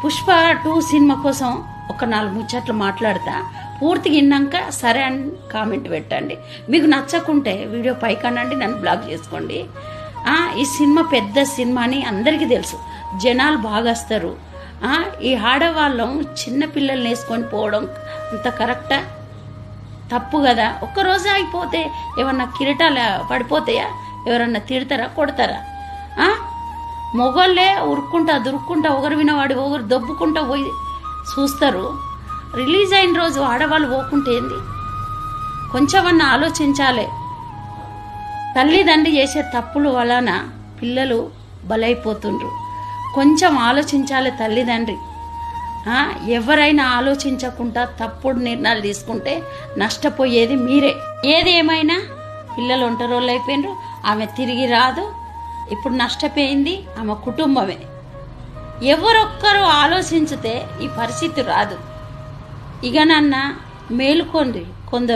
Pushpa 2 cinema కోసం ఒక 4 ముచ్చట్లు మాట్లాడతా. పూర్తిగా విన్నాక సరే అని కామెంట్ పెట్టండి. మీకు నచ్చకుంటే వీడియో పైకనండి, నన్ను బ్లాక్ చేసుకోండి. ఈ సినిమా పెద్ద సినిమా అని అందరికీ తెలుసు, జనాలు బాగా వస్తారు. ఈ ఆడవాళ్ళం చిన్న పిల్లల్ని వేసుకొని పోవడం అంత కరెక్టా? తప్పు కదా. ఒక్కరోజు ఆగిపోతే ఏమన్నా కిరీటాలు పడిపోతాయా? ఎవరన్నా తిడతారా, కొడతారా? మొగోళ్ళే ఉరుక్కుంటా దురుక్కుంటా ఒకరు వినవాడి ఒకరు దొబ్బుకుంటా పోయి చూస్తారు. రిలీజ్ అయిన రోజు ఆడవాళ్ళు పోకుంటే ఏంది? కొంచెమన్నా ఆలోచించాలి. తల్లిదండ్రి చేసే తప్పుల వలన పిల్లలు బలైపోతుండ్రు. కొంచెం ఆలోచించాలి తల్లిదండ్రి. ఎవరైనా ఆలోచించకుండా తప్పుడు నిర్ణయాలు తీసుకుంటే నష్టపోయేది మీరే. ఏది ఏమైనా పిల్లలు ఒంటరోళ్ళు అయిపోయినరు. ఆమె తిరిగి రాదు. ఇప్పుడు నష్టపోయింది ఆమె కుటుంబమే. ఎవరొక్కరు ఆలోచించితే ఈ పరిస్థితి రాదు. ఇక నన్న మేలుకోండి కొందరు.